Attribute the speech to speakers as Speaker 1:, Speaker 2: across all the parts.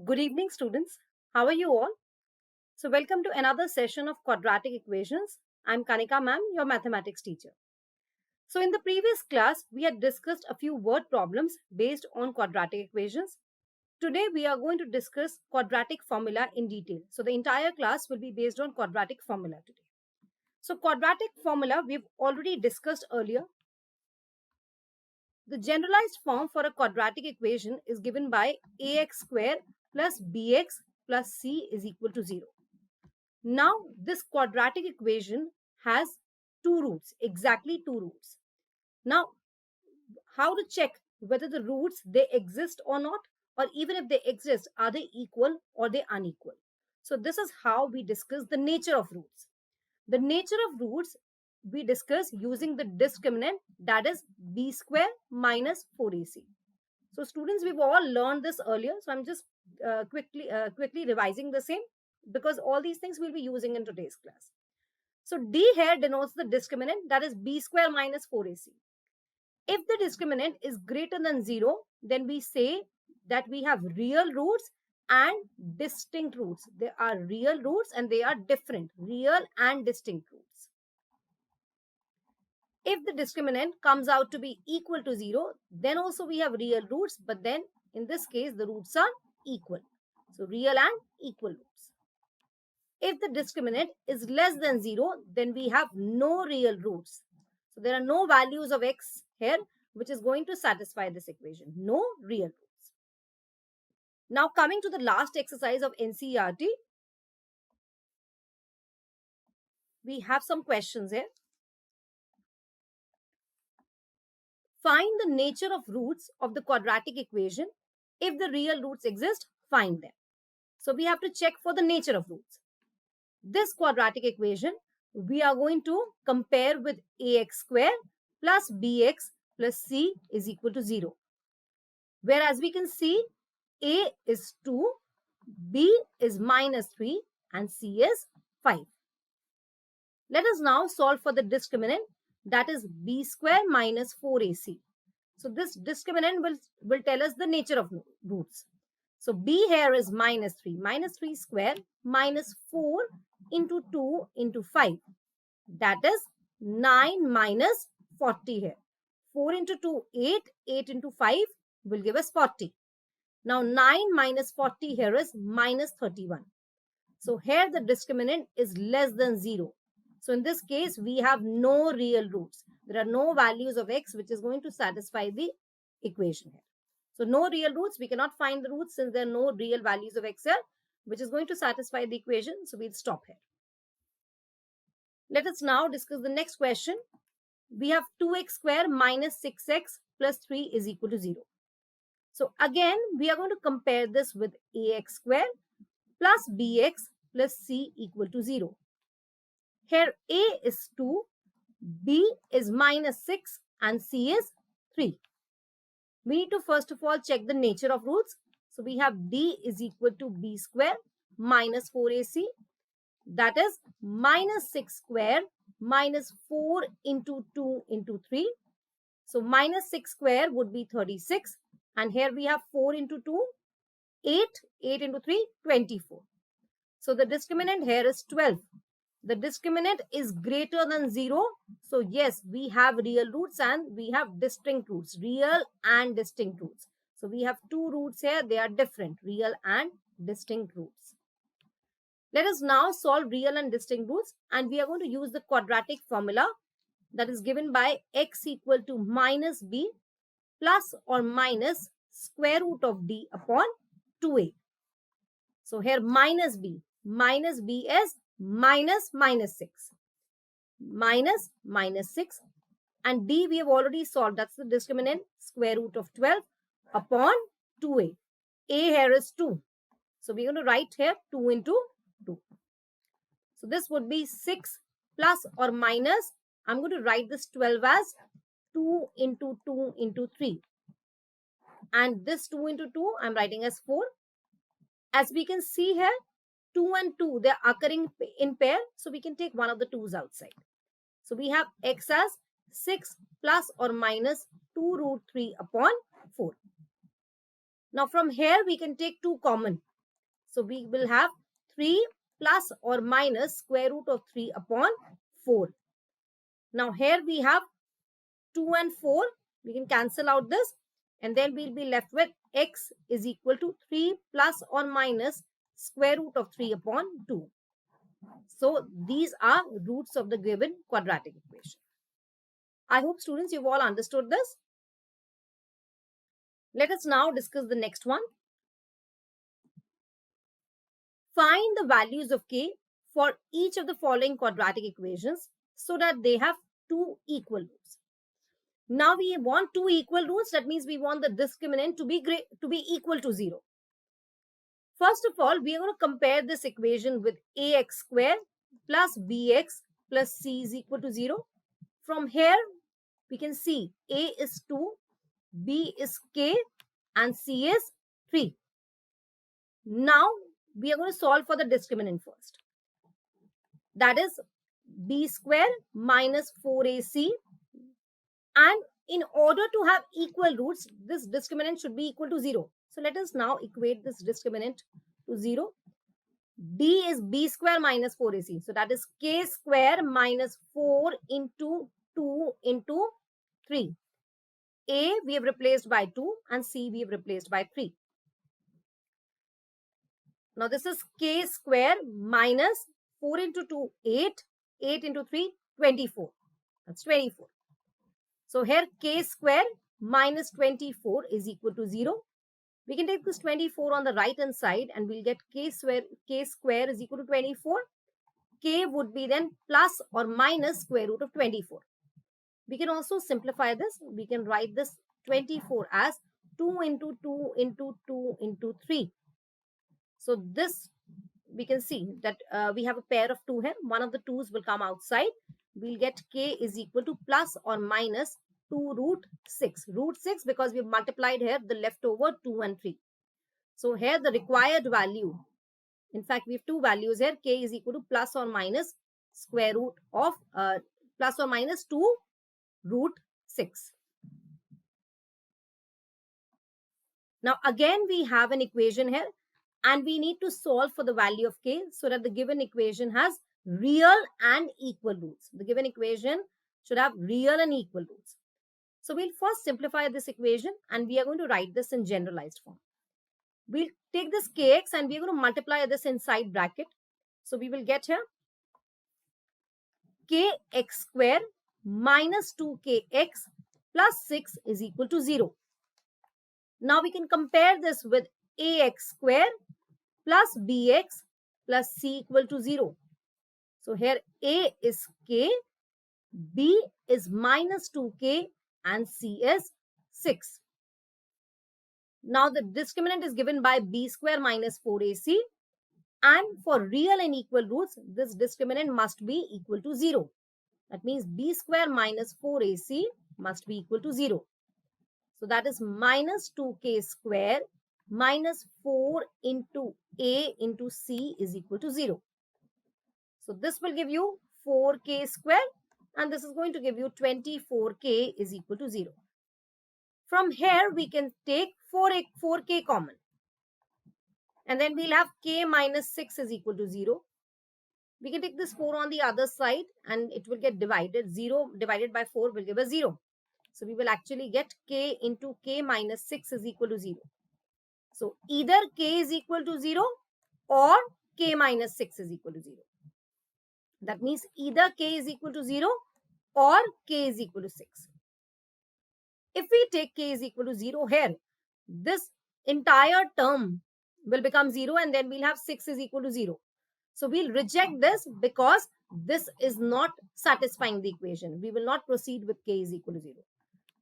Speaker 1: Good evening, students. How are you all? So, welcome to another session of quadratic equations. I'm Kanika ma'am, your mathematics teacher. So, in the previous class, we had discussed a few word problems based on quadratic equations. Today, we are going to discuss quadratic formula in detail. So, the entire class will be based on quadratic formula today. So, quadratic formula we've already discussed earlier. The generalized form for a quadratic equation is given by ax square plus bx plus c is equal to 0. Now, this quadratic equation has two roots, exactly two roots. Now, how to check whether the roots they exist or not, or even if they exist, are they equal or they unequal? So, this is how we discuss the nature of roots. The nature of roots we discuss using the discriminant, that is b square minus 4ac. So students, we've all learned this earlier. So I'm just quickly revising the same because all these things we'll be using in today's class. So D here denotes the discriminant, that is b square minus 4ac. If the discriminant is greater than 0, then we say that we have real roots and distinct roots. There are real roots and they are different, real and distinct roots. If the discriminant comes out to be equal to 0, then also we have real roots, but then in this case, the roots are equal. So, real and equal roots. If the discriminant is less than 0, then we have no real roots. So, there are no values of x here, which is going to satisfy this equation. No real roots. Now, coming to the last exercise of NCERT, we have some questions here. Find the nature of roots of the quadratic equation. If the real roots exist, find them. So we have to check for the nature of roots. This quadratic equation, we are going to compare with ax square plus bx plus c is equal to 0. Whereas we can see a is 2, b is minus 3 and c is 5. Let us now solve for the discriminant, that is b square minus 4ac. So this discriminant will tell us the nature of roots. So b here is minus 3 square minus 4 into 2 into 5. That is 9 minus 40 here. 4 into 2, 8. 8 into 5 will give us 40. Now 9 minus 40 here is minus 31. So here the discriminant is less than 0. So in this case, we have no real roots. There are no values of x which is going to satisfy the equation here. So no real roots. We cannot find the roots since there are no real values of x here, which is going to satisfy the equation. So we'll stop here. Let us now discuss the next question. We have 2x square minus 6x plus 3 is equal to 0. So again, we are going to compare this with ax square plus bx plus c equal to 0. Here a is 2, b is minus 6 and c is 3. We need to first of all check the nature of roots. So we have d is equal to b square minus 4ac. That is minus 6 square minus 4 into 2 into 3. So minus 6 square would be 36. And here we have 4 into 2, 8. 8 into 3, 24. So the discriminant here is 12. The discriminant is greater than 0. So yes, we have real roots and we have distinct roots, real and distinct roots. So we have two roots here. They are different, real and distinct roots. Let us now solve real and distinct roots, and we are going to use the quadratic formula that is given by x equal to minus b plus or minus square root of d upon 2a. So here minus b is minus 6. Minus 6. And d we have already solved. That's the discriminant, square root of 12 upon 2a. A here is 2. So we're going to write here 2 into 2. So this would be 6 plus or minus. I'm going to write this 12 as 2 into 2 into 3. And this 2 into 2 I'm writing as 4. As we can see here, 2 and 2, they're occurring in pair. So we can take one of the 2's outside. So we have x as 6 plus or minus 2 root 3 upon 4. Now from here we can take 2 common. So we will have 3 plus or minus square root of 3 upon 4. Now here we have 2 and 4. We can cancel out this and then we'll be left with x is equal to 3 plus or minus square root of 3 upon 2. So these are roots of the given quadratic equation. I hope students you've all understood this. Let us now discuss the next one. Find the values of k for each of the following quadratic equations so that they have two equal roots. Now we want two equal roots. That means we want the discriminant to be equal to 0. First of all, we are going to compare this equation with ax square plus bx plus c is equal to 0. From here, we can see a is 2, b is k, and c is 3. Now, we are going to solve for the discriminant first. That is b square minus 4ac. And in order to have equal roots, this discriminant should be equal to 0. So let us now equate this discriminant to 0. D is b square minus 4ac. So that is k square minus 4 into 2 into 3. A we have replaced by 2 and C we have replaced by 3. Now this is k square minus 4 into 2, 8. 8 into 3, 24. That's 24. So here k square minus 24 is equal to 0. We can take this 24 on the right hand side and we'll get k square is equal to 24. K would be then plus or minus square root of 24. We can also simplify this. We can write this 24 as 2 into 2 into 2 into 3. So this we can see that we have a pair of 2 here. One of the 2's will come outside. We'll get k is equal to plus or minus 2 root 6. Root 6 because we've multiplied here the leftover 2 and 3. So here the required value, in fact we have two values here, k is equal to plus or minus square root of plus or minus 2 root 6. Now again we have an equation here and we need to solve for the value of k so that the given equation has real and equal roots. The given equation should have real and equal roots. So we'll first simplify this equation and we are going to write this in generalized form. We'll take this kx and we are going to multiply this inside bracket. So we will get here kx square minus 2kx plus 6 is equal to 0. Now we can compare this with ax square plus bx plus c equal to 0. So here a is k, b is minus 2k and c is 6. Now the discriminant is given by b square minus 4ac and for real and equal roots, this discriminant must be equal to 0. That means b square minus 4ac must be equal to 0. So that is minus 2k square minus 4 into a into c is equal to 0. So this will give you 4k square and this is going to give you 24k is equal to 0. From here we can take 4k common and then we'll have k minus 6 is equal to 0. We can take this 4 on the other side and it will get divided. 0 divided by 4 will give us 0. So we will actually get k into k minus 6 is equal to 0. So either k is equal to 0 or k minus 6 is equal to 0. That means either k is equal to 0 or k is equal to 6. If we take k is equal to 0 here, this entire term will become 0 and then we'll have 6 is equal to 0. So we'll reject this because this is not satisfying the equation. We will not proceed with k is equal to 0.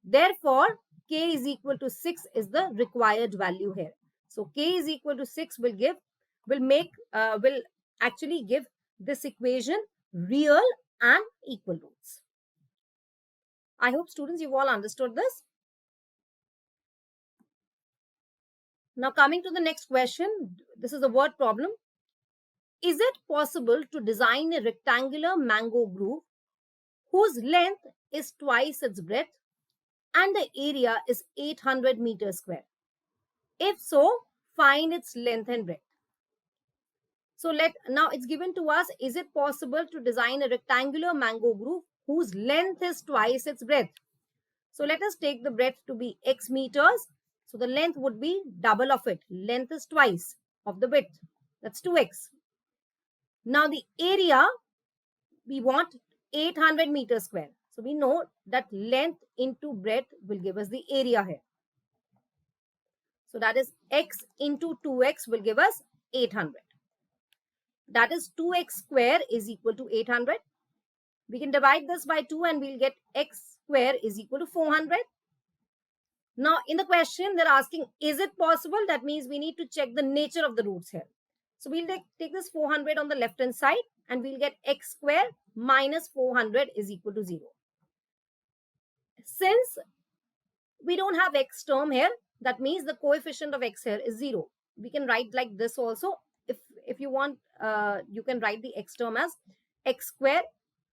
Speaker 1: Therefore, k is equal to 6 is the required value here. So k is equal to 6 will actually give this equation real and equal roots. I hope students you've all understood this. Now coming to the next question, this is a word problem. Is it possible to design a rectangular mango groove whose length is twice its breadth and the area is 800 meters square? If so, find its length and breadth. So now it's given to us, is it possible to design a rectangular mango groove whose length is twice its breadth? So let us take the breadth to be x meters. So the length would be double of it. Length is twice of the width. That's 2x. Now the area, we want 800 meters square. So we know that length into breadth will give us the area here. So that is x into 2x will give us 800. That is 2x square is equal to 800. We can divide this by 2 and we'll get x square is equal to 400. Now in the question they're asking, is it possible? That means we need to check the nature of the roots here. So we'll take this 400 on the left hand side and we'll get x square minus 400 is equal to 0. Since we don't have x term here, that means the coefficient of x here is 0. We can write like this also. If you want, you can write the x term as x square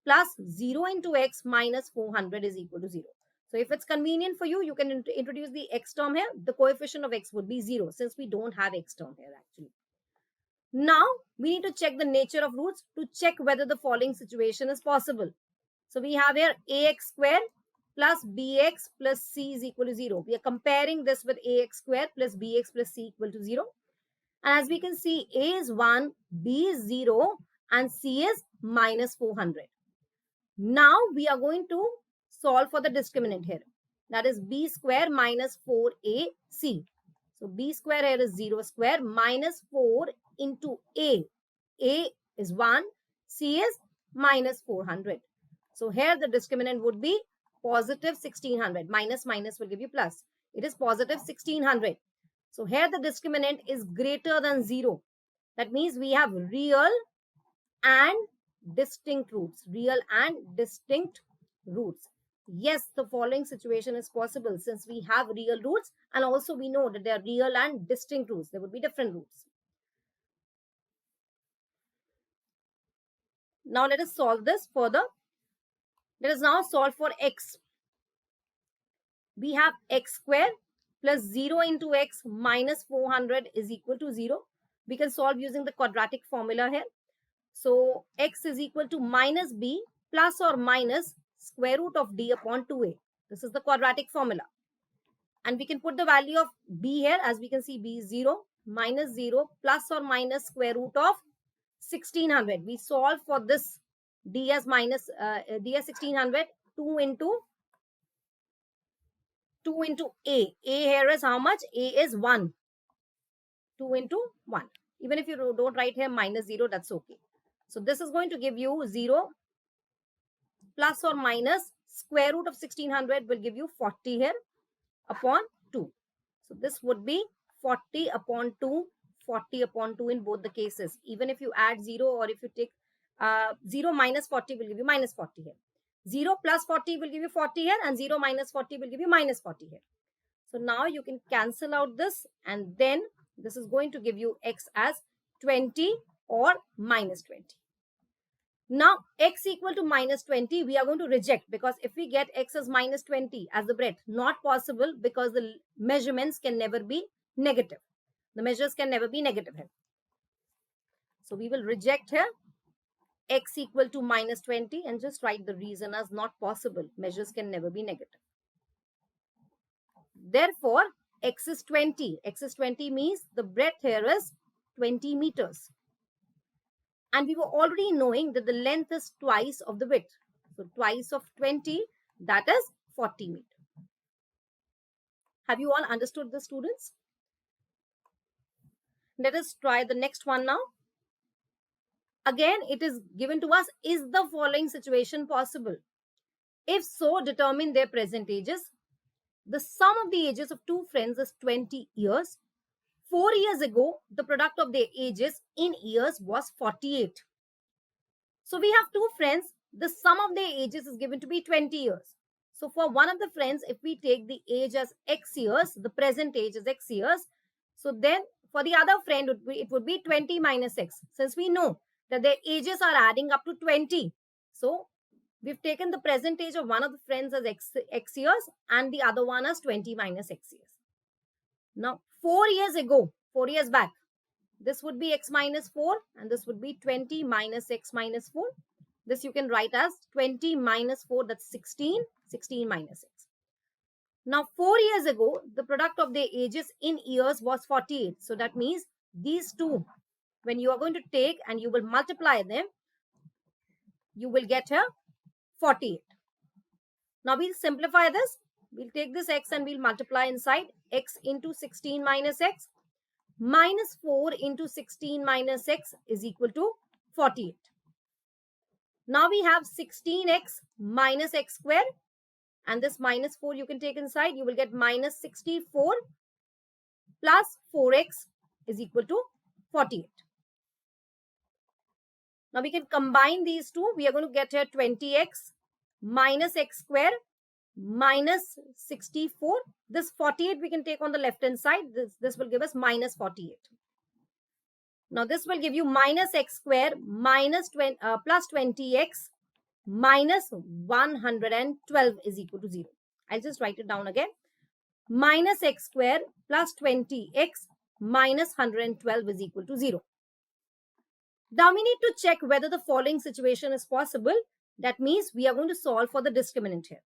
Speaker 1: plus 0 into x minus 400 is equal to 0. So if it's convenient for you, you can introduce the x term here. The coefficient of x would be 0 since we don't have x term here actually. Now we need to check the nature of roots to check whether the following situation is possible. So we have here ax square plus bx plus c is equal to 0. We are comparing this with ax square plus bx plus c equal to 0. And as we can see, a is 1, b is 0 and c is minus 400. Now we are going to solve for the discriminant here. That is b square minus 4ac. So b square here is 0 square minus 4 into a. A is 1, c is minus 400. So here the discriminant would be positive 1600. Minus minus will give you plus. It is positive 1600. So here the discriminant is greater than 0. That means we have real and distinct roots. Real and distinct roots. Yes, the following situation is possible since we have real roots and also we know that they are real and distinct roots. There would be different roots. Now let us solve this further. Let us now solve for x. We have x square plus 0 into x minus 400 is equal to 0. We can solve using the quadratic formula here. So x is equal to minus b plus or minus square root of d upon 2a. This is the quadratic formula. And we can put the value of b here. As we can see, b is 0, minus 0 plus or minus square root of 1600. We solve for this d as minus d as 1600. 2 into a. A here is how much? A is 1. 2 into 1. Even if you don't write here minus 0, that's okay. So this is going to give you 0 plus or minus square root of 1600 will give you 40 here upon 2. So this would be 40 upon 2, 40 upon 2 in both the cases. Even if you add 0 or if you take 0 minus 40 will give you minus 40 here. 0 plus 40 will give you 40 here and 0 minus 40 will give you minus 40 here. So now you can cancel out this and then this is going to give you x as 20 or minus 20. Now x equal to minus 20 we are going to reject because if we get x as minus 20 as the breadth, not possible because the measurements can never be negative. The measures can never be negative here. So we will reject here x equal to minus 20 and just write the reason as not possible. Measures can never be negative. Therefore, x is 20. X is 20 means the breadth here is 20 meters. And we were already knowing that the length is twice of the width. So twice of 20, that is 40 meters. Have you all understood this, students? Let us try the next one now. Again, it is given to us, is the following situation possible? If so, determine their present ages. The sum of the ages of two friends is 20 years. 4 years ago, the product of their ages in years was 48. So we have two friends. The sum of their ages is given to be 20 years. So for one of the friends, if we take the age as x years, the present age is x years. So then for the other friend, it would be 20 minus x. Since we know that their ages are adding up to 20. So we've taken the present age of one of the friends as x years and the other one as 20 minus x years. Now, 4 years ago, 4 years back, This would be x minus 4 and this would be 20 minus x minus 4. This you can write as 20 minus 4, that's 16, 16 minus x. Now 4 years ago, the product of their ages in years was 48. So that means these two, when you are going to take and you will multiply them, you will get here 48. Now we'll simplify this. We'll take this x and we'll multiply inside. X into 16 minus x minus 4 into 16 minus x is equal to 48. Now we have 16x minus x square, and this minus 4 you can take inside. You will get minus 64 plus 4x is equal to 48. Now we can combine these two. We are going to get here 20x minus x square minus 64. This 48 we can take on the left hand side. This will give us minus 48. Now this will give you minus x square minus plus 20x minus 112 is equal to 0. I'll just write it down again. Minus x square plus 20x minus 112 is equal to 0. Now we need to check whether the following situation is possible. That means we are going to solve for the discriminant here.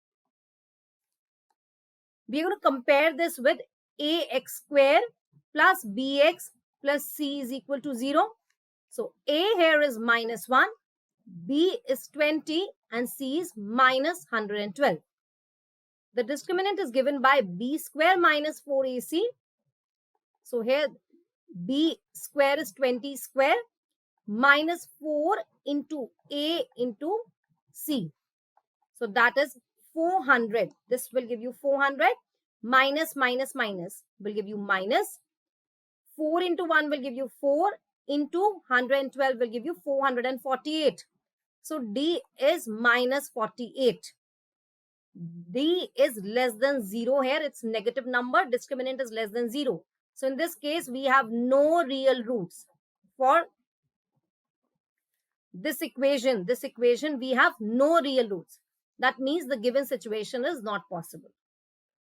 Speaker 1: We are going to compare this with ax square plus bx plus c is equal to 0. So a here is minus 1, b is 20 and c is minus 112. The discriminant is given by b square minus 4ac. So here b square is 20 square minus 4 into a into c. So that is 400. This will give you 400. Minus minus minus will give you minus. 4 into 1 will give you 4 into 112 will give you 448. So D is minus 48. D is less than 0 here. It's negative number. Discriminant is less than 0. So in this case, we have no real roots. For this equation, we have no real roots. That means the given situation is not possible.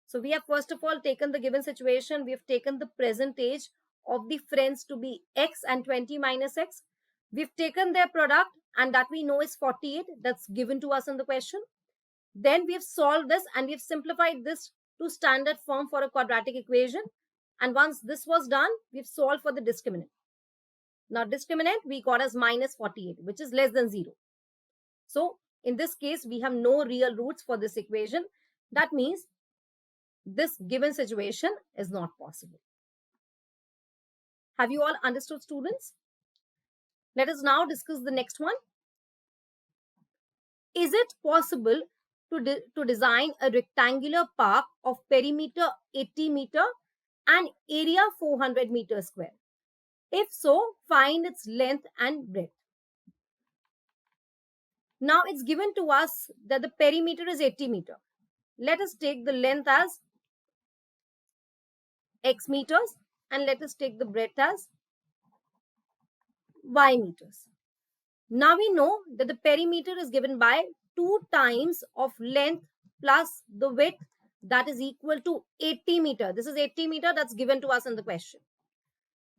Speaker 1: So we have first of all taken the given situation. We have taken the present age of the friends to be x and 20 minus x. We've taken their product and that we know is 48. That's given to us in the question. Then we have solved this and we have simplified this to standard form for a quadratic equation. And once this was done, we've solved for the discriminant. Now discriminant we got as minus 48, which is less than 0. So in this case, we have no real roots for this equation. That means this given situation is not possible. Have you all understood, students? Let us now discuss the next one. Is it possible to design a rectangular park of perimeter 80 meter and area 400 meters square? If so, find its length and breadth. Now it's given to us that the perimeter is 80 meter. Let us take the length as x meters and let us take the breadth as y meters. Now we know that the perimeter is given by 2 times of length plus the width, that is equal to 80 meter. This is 80 meter that's given to us in the question.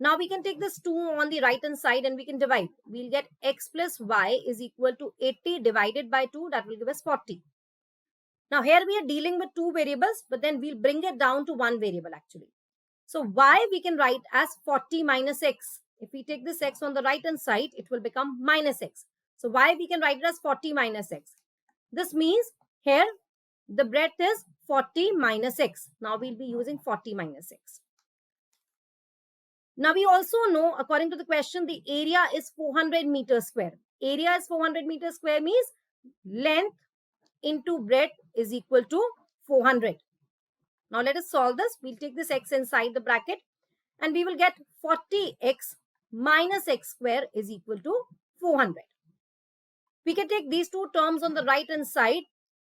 Speaker 1: Now we can take this 2 on the right hand side and we can divide. We'll get x plus y is equal to 80 divided by 2. That will give us 40. Now here we are dealing with 2 variables, but then we'll bring it down to 1 variable actually. So y we can write as 40 minus x. If we take this x on the right hand side, it will become minus x. So y we can write it as 40 minus x. This means here the breadth is 40 minus x. Now we'll be using 40 minus x. Now we also know, according to the question, the area is 400 meters square. Area is 400 meters square means length into breadth is equal to 400. Now let us solve this. We'll take this x inside the bracket and we will get 40x minus x square is equal to 400. We can take these two terms on the right hand side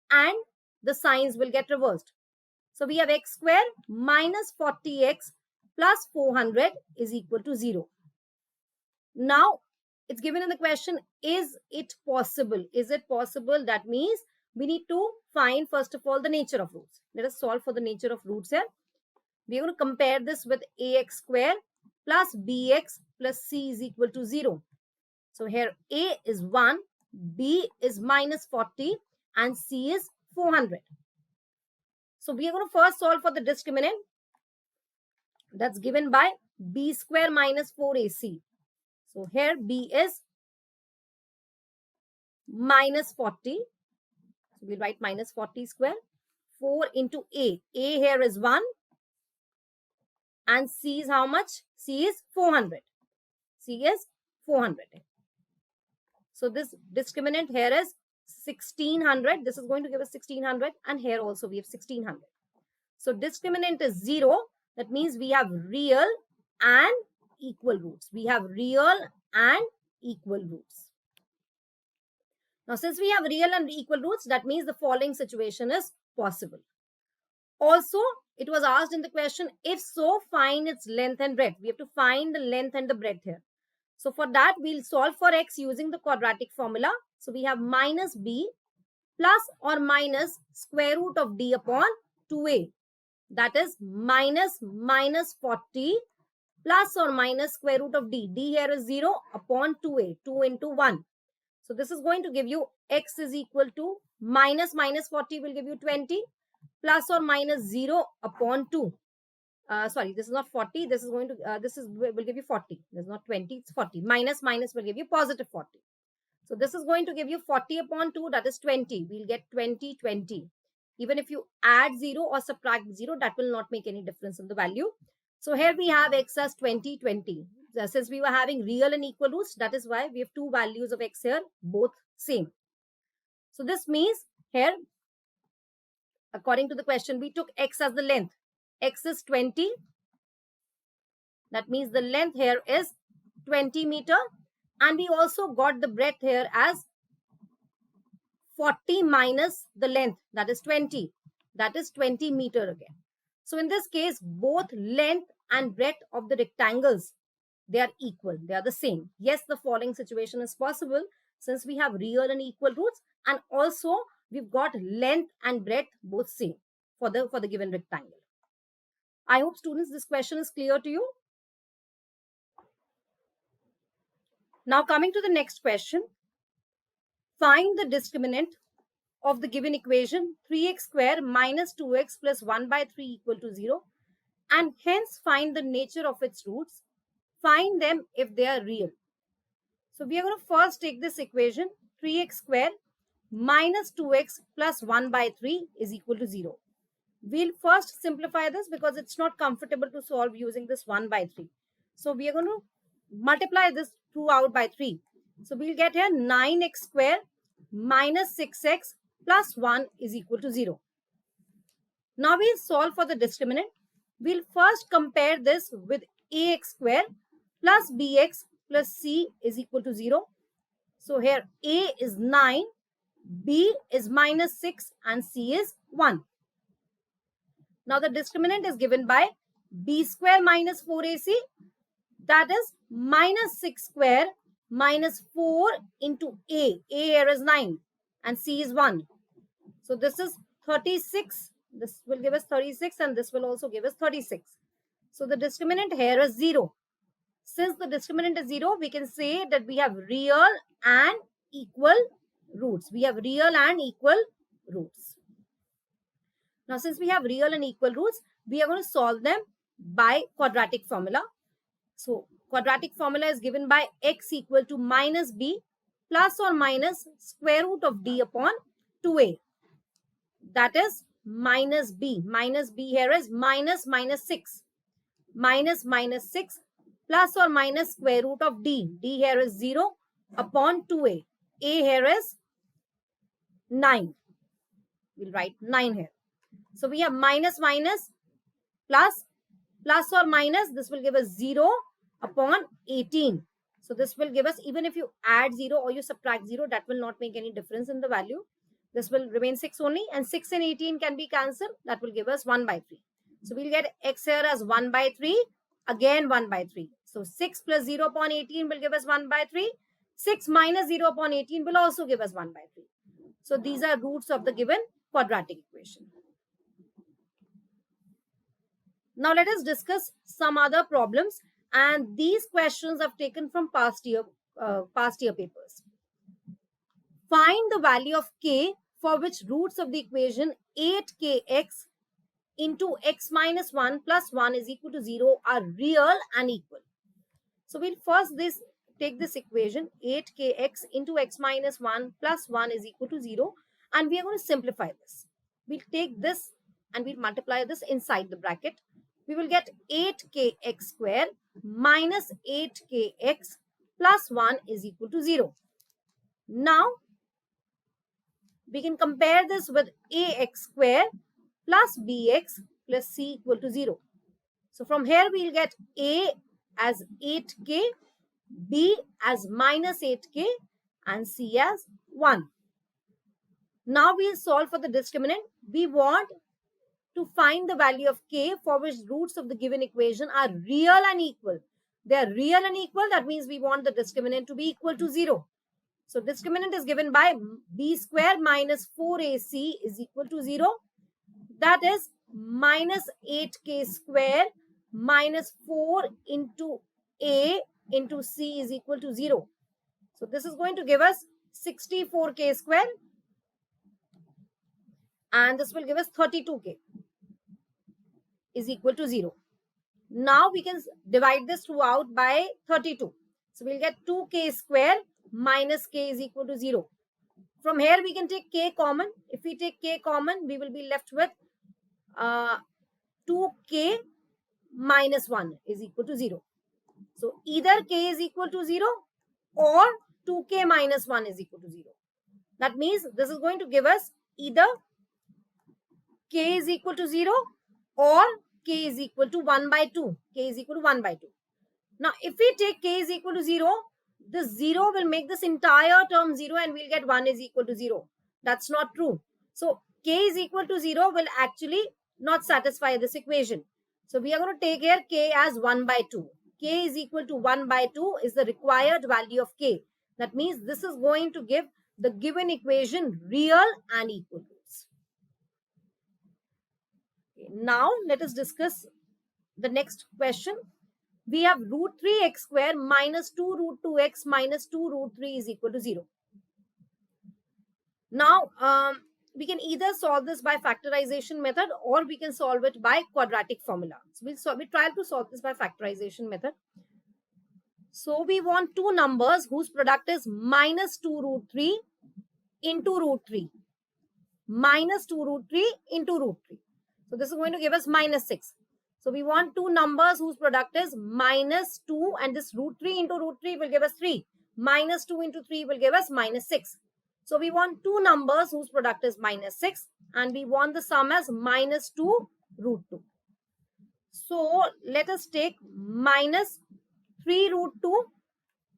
Speaker 1: and the signs will get reversed. So we have x square minus 40x plus 400 is equal to 0. Now it's given in the question, is it possible? Is it possible? That means we need to find first of all the nature of roots. Let us solve for the nature of roots here. We are going to compare this with ax square plus bx plus c is equal to 0. So here A is 1, B is minus 40, and C is 400. So we are going to first solve for the discriminant. That's given by B square minus 4AC. So here B is minus 40. So we'll write minus 40 square. 4 into A. A here is 1. And C is how much? C is 400. C is 400. So this discriminant here is 1600. This is going to give us 1600. And here also we have 1600. So discriminant is 0. That means we have real and equal roots. We have real and equal roots. Now, since we have real and equal roots, that means the following situation is possible. Also, it was asked in the question, if so, find its length and breadth. We have to find the length and the breadth here. So for that, we'll solve for x using the quadratic formula. So we have minus b plus or minus square root of d upon 2a. That is minus 40 plus or minus square root of d. D here is 0 upon 2a, 2 into 1. So this is going to give you x is equal to minus 40 will give you 20 plus or minus 0 upon 2. Sorry, this is not 40. This is going to, will give you 40. This is not 20, it's 40. Minus will give you positive 40. So this is going to give you 40 upon 2, that is 20. We'll get 20, 20. Even if you add 0 or subtract 0, that will not make any difference in the value. So here we have x as 20, 20. Since we were having real and equal roots, that is why we have two values of x here, both same. So this means here, according to the question, we took x as the length. X is 20. That means the length here is 20 meter. And we also got the breadth here as 40 minus the length, that is 20. That is 20 meter again. So in this case, both length and breadth of the rectangles, they are equal. They are the same. Yes, the following situation is possible since we have real and equal roots, and also we've got length and breadth both same for the given rectangle. I hope students, this question is clear to you. Now coming to the next question. Find the discriminant of the given equation 3x square minus 2x plus 1 by 3 equal to 0, and hence find the nature of its roots. Find them if they are real. So we are going to first take this equation 3x square minus 2x plus 1 by 3 is equal to 0. We'll first simplify this because it's not comfortable to solve using this 1 by 3. So we are going to multiply this throughout by 3. So we'll get here 9x square minus 6x plus 1 is equal to 0. Now we'll solve for the discriminant. We'll first compare this with ax square plus bx plus c is equal to 0. So here a is 9, b is minus 6 and c is 1. Now the discriminant is given by b square minus 4ac, that is minus 6 square minus 4 into a. A here is 9 and c is 1. So this is 36. This will give us 36 and this will also give us 36. So the discriminant here is 0. Since the discriminant is 0, we can say that we have real and equal roots. We have real and equal roots. Now since we have real and equal roots, we are going to solve them by quadratic formula. So quadratic formula is given by x equal to minus b plus or minus square root of d upon 2a. That is minus b. Minus b here is minus 6. Minus 6 plus or minus square root of d. D here is 0 upon 2a. A here is 9. We'll write 9 here. So we have minus plus or minus. This will give us 0 upon 18. So this will give us, even if you add 0 or you subtract 0, that will not make any difference in the value. This will remain 6 only, and 6 and 18 can be cancelled. That will give us 1 by 3. So we'll get x here as 1 by 3, again 1 by 3. So 6 plus 0 upon 18 will give us 1 by 3. 6 minus 0 upon 18 will also give us 1 by 3. So these are roots of the given quadratic equation. Now let us discuss some other problems And these questions I've taken from past year papers. Find the value of k for which roots of the equation 8kx into x minus 1 plus 1 is equal to 0 are real and equal. So we'll first take this equation 8kx into x minus 1 plus 1 is equal to 0, and we are going to simplify this. We'll take this and we'll multiply this inside the bracket. We will get 8kx square minus 8kx plus 1 is equal to 0. Now we can compare this with ax square plus bx plus c equal to 0. So from here we'll get a as 8k, b as minus 8k, and c as 1. Now we'll solve for the discriminant. We want to find the value of k for which roots of the given equation are real and equal. They are real and equal, that means we want the discriminant to be equal to 0. So discriminant is given by b square minus 4ac is equal to 0. That is minus 8k square minus 4 into a into c is equal to 0. So this is going to give us 64k square, and this will give us 32k is equal to 0. Now we can divide this throughout by 32. So we'll get 2k square minus k is equal to 0. From here we can take k common. If we take k common, we will be left with 2k minus 1 is equal to 0. So either k is equal to 0 or 2k minus 1 is equal to 0. That means this is going to give us either k is equal to 0 or k is equal to 1 by 2. K is equal to 1 by 2. Now if we take k is equal to 0, this 0 will make this entire term 0 and we'll get 1 is equal to 0. That's not true. So k is equal to 0 will actually not satisfy this equation. So we are going to take here k as 1 by 2. K is equal to 1 by 2 is the required value of k. That means this is going to give the given equation real and equal roots. Okay, now let us discuss the next question. We have root 3x square minus 2 root 2x minus 2 root 3 is equal to 0. Now, we can either solve this by factorization method or we can solve it by quadratic formula. So we try to solve this by factorization method. So we want two numbers whose product is minus 2 root 3 into root 3. Minus 2 root 3 into root 3. So this is going to give us minus 6. So we want two numbers whose product is minus 2, and this root 3 into root 3 will give us 3. Minus 2 into 3 will give us minus 6. So we want two numbers whose product is minus 6, and we want the sum as minus 2 root 2. So let us take minus 3 root 2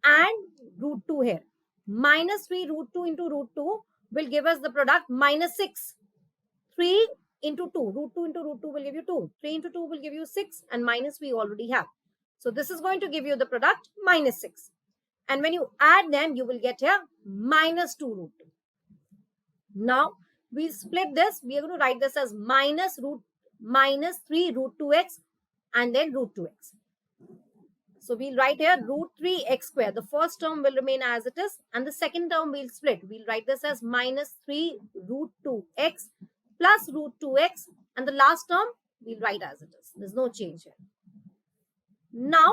Speaker 1: and root 2 here. Minus 3 root 2 into root 2 will give us the product minus 6. 3 into 2. Root 2 into root 2 will give you 2. 3 into 2 will give you 6, and minus we already have. So this is going to give you the product minus 6. And when you add them, you will get here minus 2 root 2. Now we split this. We are going to write this as minus 3 root 2x and then root 2x. So we'll write here root 3x square. The first term will remain as it is, and the second term we'll split. We'll write this as minus 3 root 2x plus root 2x, and the last term we'll write as it is. There's no change here. Now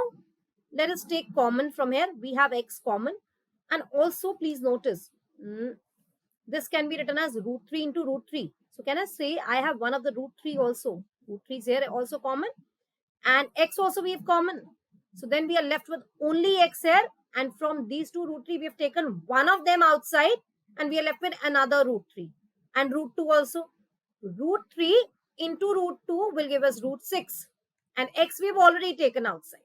Speaker 1: let us take common from here. We have x common, and also please notice this can be written as root 3 into root 3. So can I say I have one of the root 3 also? Root 3 is here also common, and x also we have common. So then we are left with only x here, and from these two root 3 we have taken one of them outside, and we are left with another root 3 and root 2 also. Root 3 into root 2 will give us root 6, and x we have already taken outside.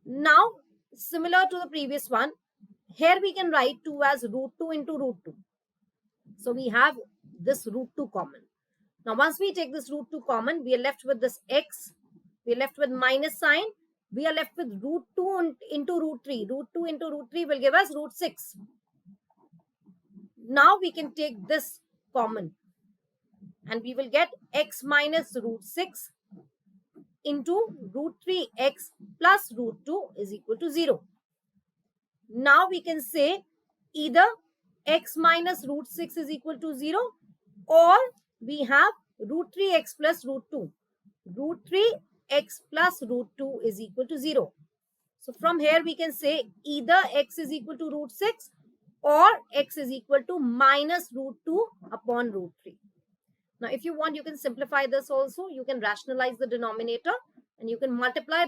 Speaker 1: Now similar to the previous one, here we can write 2 as root 2 into root 2. So we have this root 2 common. Now once we take this root 2 common, we are left with this x. We are left with minus sign. We are left with root 2 into root 3. Root 2 into root 3 will give us root 6. Now we can take this common, and we will get x minus root 6 into root 3x plus root 2 is equal to 0. Now we can say either x minus root 6 is equal to 0, or we have root 3x plus root 2. Root 3x plus root 2 is equal to 0. So from here we can say either x is equal to root 6 or x is equal to minus root 2 upon root 3. Now if you want, you can simplify this also. You can rationalize the denominator and you can multiply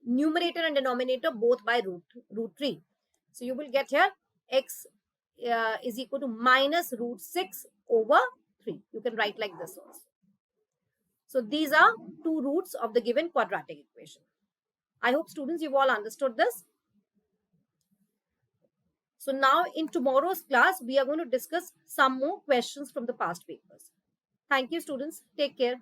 Speaker 1: numerator and denominator both by root 3. So you will get here x is equal to minus root 6 over 3. You can write like this also. So these are two roots of the given quadratic equation. I hope students, you've all understood this. So now in tomorrow's class, we are going to discuss some more questions from the past papers. Thank you, students. Take care.